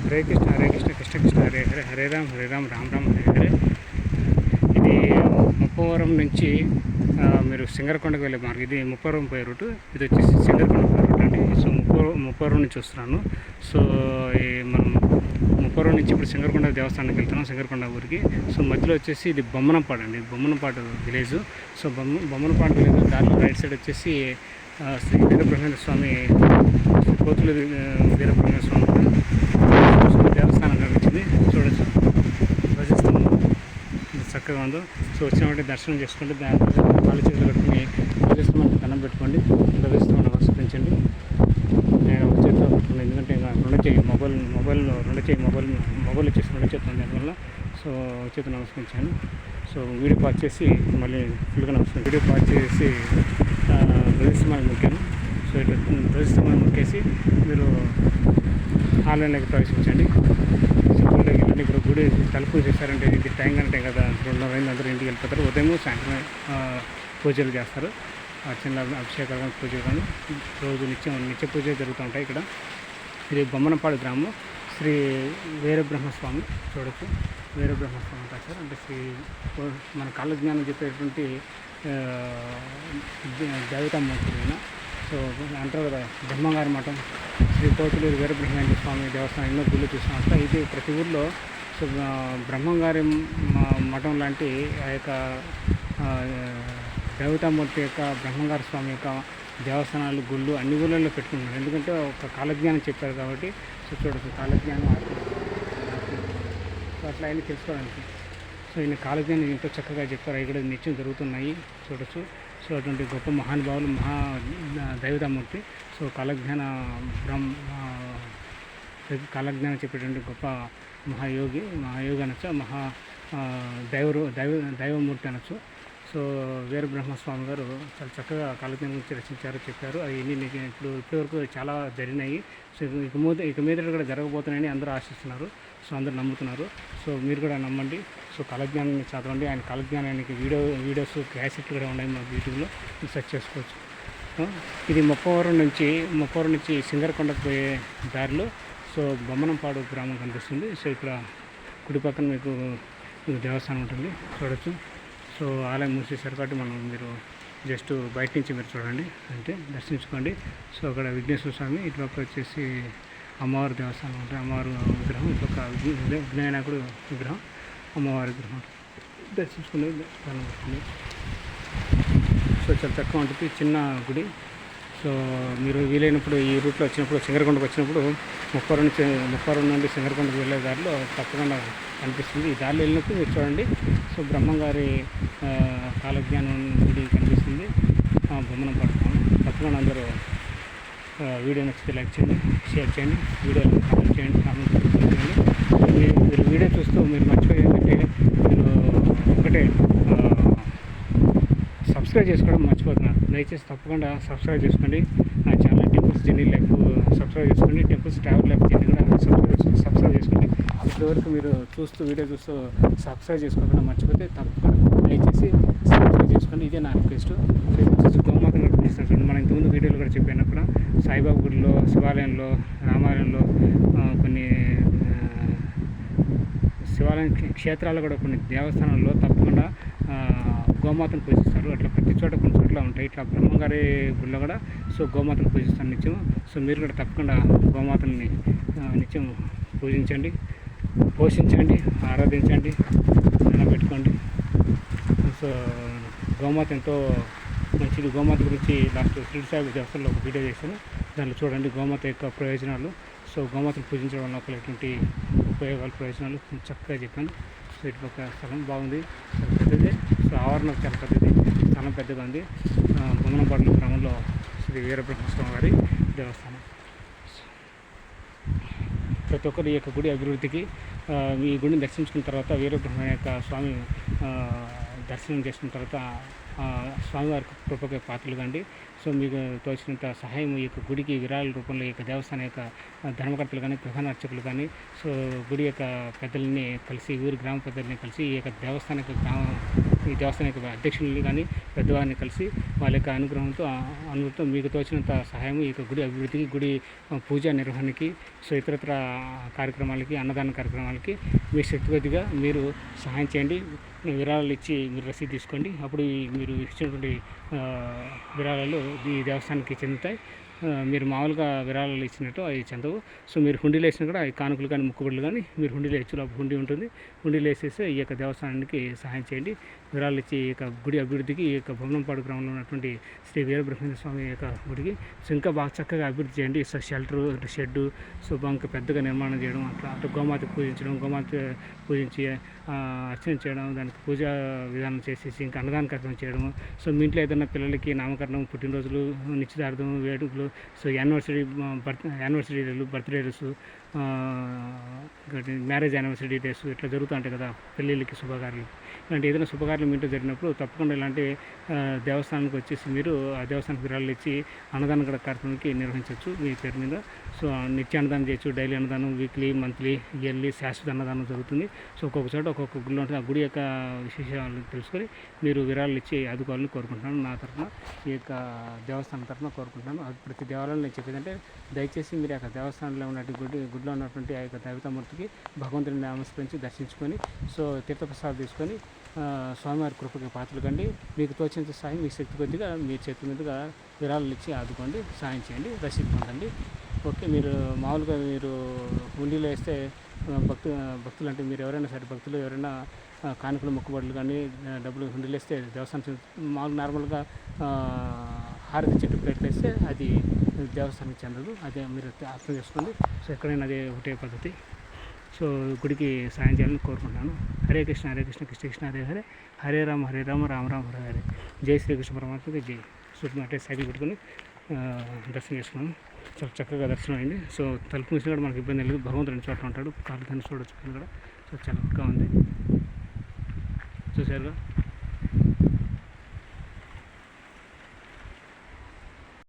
హరే కృష్ణ కృష్ణ కృష్ణ హరే హరే హరే రామ్ రామ్ రామ్ హరే హరే. ఇది ముప్పవరం నుంచి మీరు సింగరకొండకు వెళ్ళే మార్గం. ఇది ముప్పవరం పోయే రూటు, ఇది వచ్చేసి సింగరకొండ పోయే రూట్ అండి. సో ముప్పవరం నుంచి వస్తున్నాను. సో మనం ముప్పవరం నుంచి ఇప్పుడు సింగరకొండ దేవస్థానానికి వెళ్తున్నాం, సింగరకొండ ఊరికి. సో మధ్యలో వచ్చేసి ఇది బొమ్మనంపాడు అండి, Bommanampadu village. So Bommanampadu village దారిలో రైట్ సైడ్ వచ్చేసి శ్రీ వీరబ్రహ్మేంద్ర స్వామి, కోతులు వీరబ్రహ్మేంద్ర స్వామి దేవస్థానం కనిపించింది. చూడొచ్చు ధ్వజస్తంభం చక్కగా ఉందో. సో వచ్చినటువంటి దర్శనం చేసుకోండి, కాళ్ళు చేతులు కట్టుకుని ధ్వజస్తంభానికి దండం పెట్టుకోండి, ధ్వజస్తంభం నమస్కరించండి. నేను ఒక చేతితో పట్టుకున్నాను, ఎందుకంటే ఇంకా మొబైల్ వచ్చేసి రెండు చేతులు ఉంది అందువల్ల. సో చేతులు నమస్కరించాను. సో వీడియో పాజ్ చేసి మళ్ళీ ఫుల్గా నమస్కారం. వీడియో పాజ్ చేసి ధ్వజస్తంభానికి మొక్కాను. సో ఇట్లా ధ్వజస్తంభాన్ని మొక్కేసి మీరు ఆన్లైన్లోకి ప్రవేశించండి. సింపుల్గా వెళ్ళండి. ఇప్పుడు గుడి తలుపు చేశారంటే ఇది టైం కంటే కదా 2:30 అందరూ ఇంటికి వెళ్ళిపోతారు. ఉదయం సాయంత్రం పూజలు చేస్తారు, చిన్న అభిషేకాలు కానీ పూజలు కానీ రోజు నిత్య పూజలు జరుగుతూ ఉంటాయి ఇక్కడ. ఇది బొమ్మనంపాడు గ్రామం. శ్రీ వీరబ్రహ్మస్వామి చూడొచ్చు, వీరబ్రహ్మస్వామి అంటారు సార్. అంటే మన కాళ్ళ జ్ఞానం చెప్పేటువంటి దేవతామూర్తి అయినా. సో అంటారు కదా బ్రహ్మంగారి మఠం, శ్రీ కోతులూరు వీరబ్రహ్మేంద్ర స్వామి దేవస్థానం, ఎన్నో గుళ్ళు చూస్తూ ఉంటాం. ఇది ప్రతి ఊర్లో సో బ్రహ్మంగారి మఠం లాంటి ఆ యొక్క దేవతామూర్తి యొక్క బ్రహ్మంగారి స్వామి యొక్క దేవస్థానాలు, గుళ్ళు అన్ని ఊళ్ళల్లో పెట్టుకుంటున్నారు. ఎందుకంటే ఒక కాలజ్ఞానం చెప్పారు కాబట్టి. సో చూడచ్చు కాలజ్ఞానం, సో అట్లా అన్నీ తెలుసుకోవడానికి. సో ఈయన కాలజ్ఞానం ఎంతో చక్కగా చెప్పారు. ఇక్కడ నిత్యం జరుగుతున్నాయి చూడొచ్చు. సో అటువంటి గొప్ప మహానుభావులు, దైవతామూర్తి. సో కాలజ్ఞానం చెప్పేటువంటి గొప్ప మహాయోగి అనొచ్చు, దైవమూర్తి అనొచ్చు. సో వీరబ్రహ్మస్వామి గారు చాలా చక్కగా కాలజ్ఞానం గురించి రచించారు, చెప్పారు. అవి ఇప్పటివరకు చాలా జరిగినాయి. సో ఇక మీద కూడా జరగబోతున్నాయని అందరూ ఆశిస్తున్నారు. సో అందరూ నమ్ముతున్నారు. సో మీరు కూడా నమ్మండి. సో కాలజ్ఞానాన్ని చదవండి. ఆయన కాలజ్ఞానానికి వీడియోస్ క్యాసెట్లు కూడా ఉన్నాయి, మా యూట్యూబ్లో సెర్చ్ చేసుకోవచ్చు. ఇది ముప్పవరం నుంచి సింగరకొండకు పోయే దారిలో సో బొమ్మనంపాడు గ్రామం కనిపిస్తుంది. సో ఇక్కడ కుడి పక్కన మీకు దేవస్థానం ఉంటుంది చూడొచ్చు. సో ఆలయం మూసేశారు కాబట్టి మీరు జస్ట్ బయట నుంచి మీరు చూడండి, అంటే దర్శించుకోండి. సో అక్కడ విఘ్నేశ్వర స్వామి, ఇటుపక్క వచ్చేసి అమ్మవారి దేవస్థానం ఉంటుంది, అమ్మవారి విగ్రహం, ఇటుపక్క వినాయకుడు విగ్రహం, అమ్మవారి విగ్రహం దర్శించుకుని దండం పెట్టుకుంది. సో చాలా తక్కువ ఉంటుంది, చిన్న గుడి. సో మీరు వీలైనప్పుడు ఈ రూట్లో వచ్చినప్పుడు, సింగరకొండకు వచ్చినప్పుడు ముప్పవరం నుండి సింగరకొండకు వెళ్ళే దారిలో తప్పకుండా కనిపిస్తుంది. ఈ దారిలో వెళ్ళినప్పుడు మీరు చూడండి. సో బ్రహ్మంగారి కాలజ్ఞానం గుడి కనిపిస్తుంది, బొమ్మనంపాడు. తప్పకుండా అందరూ వీడియో నచ్చితే లైక్ చేయండి, షేర్ చేయండి, వీడియోలో కామెంట్ చేయండి, మీరు వీడియో చూస్తూ మీరు మర్చిపోయేంటంటే మీరు ఒకటే సబ్స్క్రైబ్ చేసుకోవడం మర్చిపోతున్నారు. దయచేసి తప్పకుండా సబ్స్క్రైబ్ చేసుకోండి నా channel temples journey life. Subscribe చేసుకోండి, టెంపుల్స్ ట్రావెల్ లైఫ్ జర్నీ కూడా సబ్స్క్రైబ్ చేసుకోండి. ఇప్పటివరకు మీరు వీడియో చూస్తూ సబ్స్క్రైబ్ చేసుకోకుండా మర్చిపోతే తప్పకుండా దయచేసి సబ్స్క్రైబ్ చేసుకోండి. ఇదే నా రిక్వెస్ట్. వచ్చేసి గోమాత కనిపిస్తాను చూడండి. మనం ఇంతకుముందు వీడియోలో కూడా చెప్పాను కూడా, సాయిబాబా గుడిలో, శివాలయంలో, రామాలయంలో, కొన్ని శివాలయం క్షేత్రాల్లో కూడా కొన్ని దేవస్థానాల్లో తప్పకుండా గోమాతను పూజిస్తారు. అట్లా ప్రతి చోట కొన్ని చోట్ల ఉంటాయి. ఇట్లా బ్రహ్మంగారి గుళ్ళో కూడా సో గోమాతను పూజిస్తారు నిత్యం. సో మీరు కూడా తప్పకుండా గోమాతని నిత్యం పూజించండి, పోషించండి, ఆరాధించండి, దండం పెట్టుకోండి. సో గోమాత ఎంతో మంచిది. గోమాత గురించి లాస్ట్ షిరిడి సాయి దేవస్థానంలో ఒక వీడియో చేశాను, దాంట్లో చూడండి గోమాత యొక్క ప్రయోజనాలు. సో గోమాతను పూజించడం వల్ల ఒకటి ఉపయోగాలు, ప్రయోజనాలు చక్కగా చెప్పాను. సో ఇటుపక్క స్థలం బాగుంది, చాలా పెద్దది. సో ఆవరణ చాలా పెద్దది, స్థలం పెద్దగా ఉంది. బొమ్మనంపాడు గ్రామంలో శ్రీ వీరబ్రహ్మస్వామి వారి దేవస్థానం. ప్రతి ఒక్కరు ఈ యొక్క గుడి అభివృద్ధికి, ఈ గుడిని దర్శించుకున్న తర్వాత, వీరబ్రహ్మ యొక్క స్వామి దర్శనం చేసుకున్న తర్వాత స్వామివారి కృపకి పాత్రలు కండి. సో మీకు తోచినంత సహాయం ఈ యొక్క గుడికి విరాళ రూపంలో ఈ యొక్క దేవస్థానం యొక్క ధర్మకర్తలు కానీ, ప్రధానార్చకులు కానీ, సో గుడి యొక్క పెద్దలని కలిసి, ఊరి గ్రామ పెద్దలని కలిసి ఈ యొక్క దేవస్థానం యొక్క ఈ దేవస్థానం యొక్క అధ్యక్షుల్ని కానీ పెద్దవారిని కలిసి వాళ్ళ యొక్క అనుగ్రహంతో మీకు తోచినంత సహాయం ఈ యొక్క గుడి అభివృద్ధికి, గుడి పూజ నిర్వహణకి, సో ఇతరత్ర కార్యక్రమాలకి, అన్నదాన కార్యక్రమాలకి మీ శక్తి కొద్దిగా మీరు సహాయం చేయండి. విరాళాలు ఇచ్చి మీరు రసీదు తీసుకోండి. అప్పుడు మీరు ఇచ్చినటువంటి విరాళాలు ఈ దేవస్థానానికి చెందుతాయి. మీరు మామూలుగా విరాళాలు ఇచ్చినట్టు అవి చెందవు. సో మీరు హుండీలు వేసినా కూడా అవి కానుకలు కానీ మొక్కుబడులు కానీ మీరు హుండీలు వేయచ్చు. అప్పుడు హుండీ ఉంటుంది. హుండీలు వేసేసి ఈ యొక్క దేవస్థానానికి సహాయం చేయండి. విరాళాలు ఇచ్చి ఈ యొక్క గుడి అభివృద్ధికి, ఈ యొక్క భవనంపాడు గ్రామంలో ఉన్నటువంటి శ్రీ వీరబ్రహ్మేంద్ర స్వామి యొక్క గుడికి సో ఇంకా బాగా చక్కగా అభివృద్ధి చేయండి. సో షెల్టరు, షెడ్డు, సో ఇంకా పెద్దగా నిర్మాణం చేయడం, అటు గోమాత పూజించడం, గోమాత పూజించి అర్చన చేయడం, దానికి పూజా విధానం చేసేసి ఇంకా అన్నదాన కార్యక్రమం చేయడం. సో మీ ఇంట్లో ఏదైనా పిల్లలకి నామకరణం, పుట్టినరోజులు, నిశ్చితార్థం, వేడుకలు, సో యానివర్సరీలు, బర్త్డేస్, మ్యారేజ్ యానివర్సరీ డేస్ ఇట్లా జరుగుతూ ఉంటాయి కదా, పెళ్ళిళ్ళకి, శుభకార్యాలు. ఇలాంటి ఏదైనా శుభకార్యాలు మీ ఇంట్లో జరిగినప్పుడు తప్పకుండా ఇలాంటి దేవస్థానానికి వచ్చేసి మీరు ఆ దేవస్థానానికి విరాళాలు ఇచ్చి అన్నదాన కార్యక్రమానికి నిర్వహించవచ్చు మీ పేరు మీద. సో నిత్య అన్నదానం చేయొచ్చు, డైలీ అన్నదానం, వీక్లీ, మంత్లీ, ఇయర్లీ, శాశ్వత అన్నదానం జరుగుతుంది. సో ఒక్కొక్క చోట ఒక్కొక్క గుడిలో ఉంటుంది. ఆ గుడి యొక్క విశేషాలను తెలుసుకొని మీరు విరాళాలు ఇచ్చి ఆదుకోవాలని కోరుకుంటున్నాను. నా తరఫున ఈ యొక్క దేవస్థానం తరఫున కోరుకుంటున్నాను. అది ప్రతి దేవాలయంలో నేను చెప్పేదంటే దయచేసి మీరు ఆ యొక్క దేవస్థానంలో ఉన్నటువంటి గుడిలో ఉన్నటువంటి ఆ యొక్క దేవతామూర్తికి భగవంతుని నమస్కరించి దర్శించుకొని సో తీర్థప్రసాదాలు తీసుకొని స్వామివారి కృపకి పాత్రలు కండి. మీకు తోచినంత సాయం మీ శక్తి కొద్దిగా మీ చేతి మీదుగా విరాళాలు ఇచ్చి ఆదుకోండి, సాయం చేయండి, రసీదు పొందండి. ఓకే, మీరు మామూలుగా మీరు హుండీలో వేస్తే భక్తులు అంటే మీరు ఎవరైనా సరే భక్తులు ఎవరైనా కానుకలు, మొక్కుబడులు కానీ డబ్బులు హుండీలు వేస్తే దేవస్థానం మామూలు నార్మల్గా హారతి చెట్టు ప్లేట్లు వేస్తే అది దేవస్థానానికి చెందదు. అదే మీరు అర్థం చేసుకోండి. సో ఎక్కడైనా అదే ఒకటే పద్ధతి. సో గుడికి సాయం చేయాలని కోరుకుంటున్నాను. హరే కృష్ణ హరే కృష్ణ కృష్ణ కృష్ణ హరే హరే, హరే రామ రామ రామ హరే హరే. జై శ్రీకృష్ణ పరమాత్మకి జై. సో అంటే సైకిల్ పెట్టుకొని దర్శనం చేసుకున్నాను. చాలా చక్కగా దర్శనం అయింది. సో తలుపు మూసినా కూడా మనకు ఇబ్బంది లేదు. భగవంతుడు రెండు చోట్ల ఉంటాడు, కాళ్ళు దాన్ని చూడొచ్చు కూడా. సో చక్కగా ఉంది, చూసారుగా.